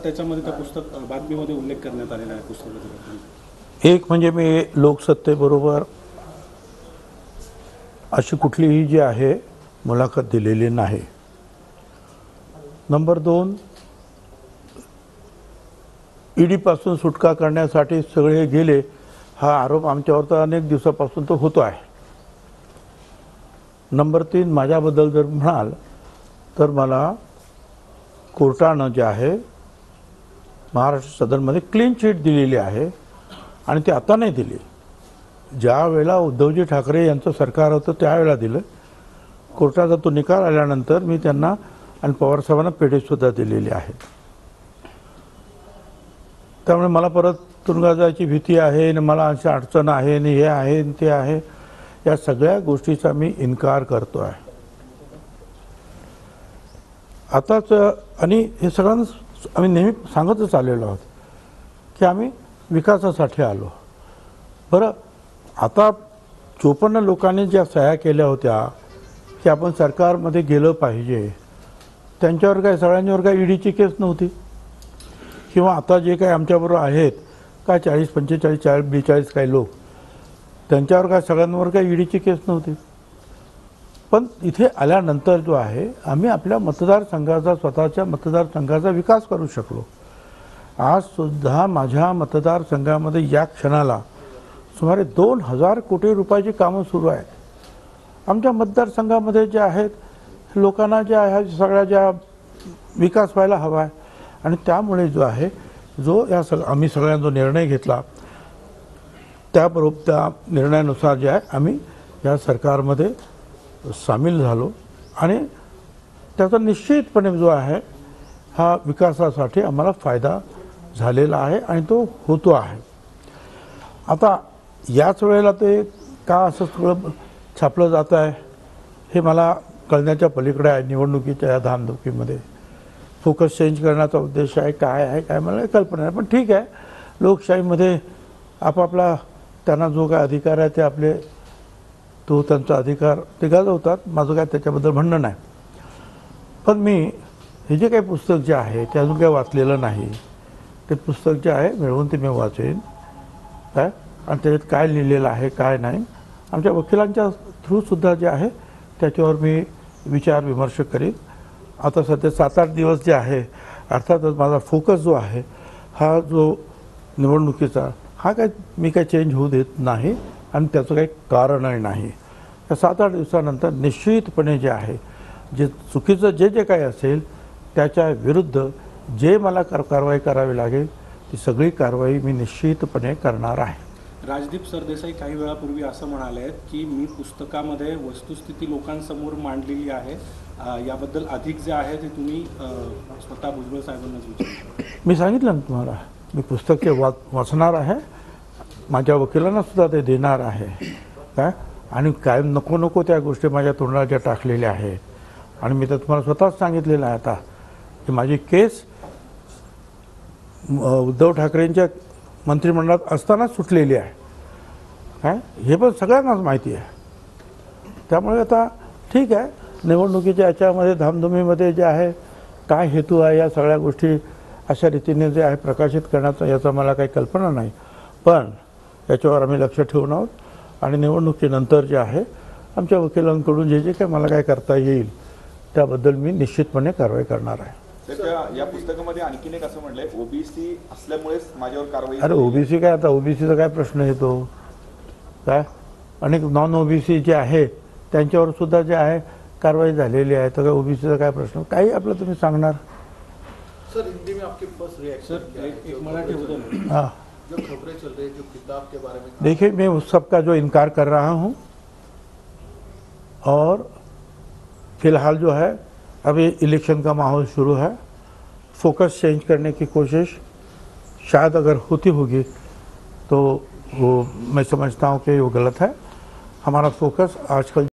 त्याच्यामध्ये त्या पुस्तक बातमीमध्ये उल्लेख करण्यात आलेला आहे पुस्तकाचा? एक म्हणजे मी लोकसत्तेबरोबर अशी कुठलीही जी आहे मुलाखत दिलेली नाही. नंबर 2, ईडीपासून सुटका करण्यासाठी सगळे गेले हा आरोप आमच्यावर तर अनेक दिवसापासून तो होतो आहे. नंबर 3, माझ्याबद्दल जर म्हणाल तर मला कोर्टानं जे आहे महाराष्ट्र सदनमध्ये क्लीन चिट दिलेली आहे आणि ती आता नाही दिली. ज्या वेळेला उद्धवजी ठाकरे यांचं सरकार होतं त्यावेळेला दिलं. कोर्टाचा तो निकाल आल्यानंतर मी त्यांना आणि पवारसाहेबांना पेढीसुद्धा दिलेली आहे. त्यामुळे मला परत तुरुंगात जायची भीती आहे आणि मला अशी अडचण आहे आणि हे आहे आणि ते आहे, या सगळ्या गोष्टीचा मी इन्कार करतो आहे. आताच आणि हे सगळ्यांना आम्ही नेहमी सांगतच आलेलो आहोत की आम्ही विकासासाठी आलो. बरं, आता 54 लोकांनी ज्या सह्या केल्या होत्या की आपण सरकारमध्ये गेलं पाहिजे, त्यांच्यावर काय सगळ्यांच्यावर काय ईडीची केस नव्हती? किंवा आता जे काही आमच्याबरोबर आहेत काय 40, 45, 40, 42 काही लोक, त्यांच्यावर काय सगळ्यांवर काय ईडीची केस नव्हती? पण इथे आल्यानंतर जो आहे आम्ही आपल्या मतदारसंघाचा, स्वतःच्या मतदारसंघाचा विकास करू शकलो. आजसुद्धा माझ्या मतदारसंघामध्ये या क्षणाला सुमारे 2000 कोटी रुपयाची कामं सुरू आहेत. आमच्या मतदारसंघामध्ये जे आहेत लोकांना ज्या ह्या सगळ्या ज्या विकास व्हायला हवा आहे आणि त्यामुळे जो आहे आम्ही सगळ्यांना जो निर्णय घेतला त्याबरोबर त्या निर्णयानुसार जे आहे आम्ही या सरकारमध्ये सामील झालो आणि त्याचा निश्चितपणे जो आहे हा विकासासाठी आम्हाला फायदा झालेला आहे आणि तो होतो आहे. आता याच वेळेला ते का असं सगळं छापलं जात आहे हे मला कळण्याच्या पलीकडे आहे. निवडणुकीच्या या धामधुकीमध्ये फोकस चेंज करण्याचा उद्देश आहे काय मला कल्पना नाही. पण ठीक आहे, लोकशाहीमध्ये आपापला त्यांना जो काय अधिकार आहे ते आपले तो त्यांचा अधिकार ते गाजवतात. माझं काय त्याच्याबद्दल म्हणणं नाही. पण मी हे जे काही पुस्तक जे आहे ते अजून काही वाचलेलं नाही. ते पुस्तक जे आहे मिळवून ते मी वाचेन काय आणि त्याच्यात काय लिहिलेलं आहे काय नाही आमच्या वकिलांच्या थ्रूसुद्धा जे आहे त्याच्यावर मी विचार विमर्श करीन. आता सध्या 7-8 दिवस जे आहे अर्थातच माझा फोकस जो आहे हा जो निवडणुकीचा हा काय मी काही चेंज होऊ देत नाही आणि त्याचं काही कारणही नाही. त्या 7-8 दिवसानंतर निश्चितपणे जे आहे जे चुकीचं जे काही असेल त्याच्या विरुद्ध जे मला कारवाई करावी लागेल ती सगळी कारवाई मी निश्चितपणे करणार आहे. राजदीप सरदेसाई काही वेळापूर्वी असं म्हणाले आहेत की मी पुस्तकामध्ये वस्तुस्थिती लोकांसमोर मांडलेली आहे, याबद्दल अधिक जे आहे ते तुम्ही स्वतः भुजबळ साहेबांनाच विचारा. मी सांगितलं ना तुम्हाला, मी पुस्तक ते वाचणार आहे, माझ्या वकिलांना सुद्धा ते देणार आहे काय आणि काय नको त्या गोष्टी माझ्या तोंडाच्या टाकलेल्या आहेत. आणि मी तर तुम्हाला स्वतःच सांगितलेलं आहे आता की माझी केस उद्धव ठाकरेंच्या मंत्रिमंडळात असतानाच सुटलेली आहे काय, हे पण सगळ्यांनाच माहिती आहे. त्यामुळे आता ठीक आहे, निवडणुकीच्या याच्यामध्ये धामधुमीमध्ये जे आहे काय हेतू आहे या सगळ्या गोष्टी अशा रीतीने जे आहे प्रकाशित करण्याचा याचा मला काही कल्पना नाही. पण याच्यावर आम्ही लक्ष ठेवून आहोत आणि निवडणुकीनंतर जे आहे आमच्या वकिलांकडून जे काही मला काय करता येईल त्याबद्दल मी निश्चितपणे कारवाई करणार आहे. या पुस्तकामध्ये आणखीन एक असं म्हटलंय ओबीसी असल्यामुळेच माझ्यावर कारवाई. अरे ओबीसी काय, आता ओबीसीचा काय प्रश्न येतो काय, अनेक नॉन ओबीसी जे आहे त्यांच्यावर सुद्धा जे आहे कारवाई झालेली आहे, तर काय ओबीसीचा काय प्रश्न काही आपलं तुम्ही सांगणार. सर हिंदी में आपके फर्स्ट रिएक्शन एक मराठी होतं. हाँ, जो खबरें चल रही है जो किताब के बारे में, देखिए मैं उस सब का जो इनकार कर रहा हूँ और फिलहाल जो है अभी इलेक्शन का माहौल शुरू है. फोकस चेंज करने की कोशिश शायद अगर होती होगी तो वो मैं समझता हूँ कि वो गलत है. हमारा फोकस आजकल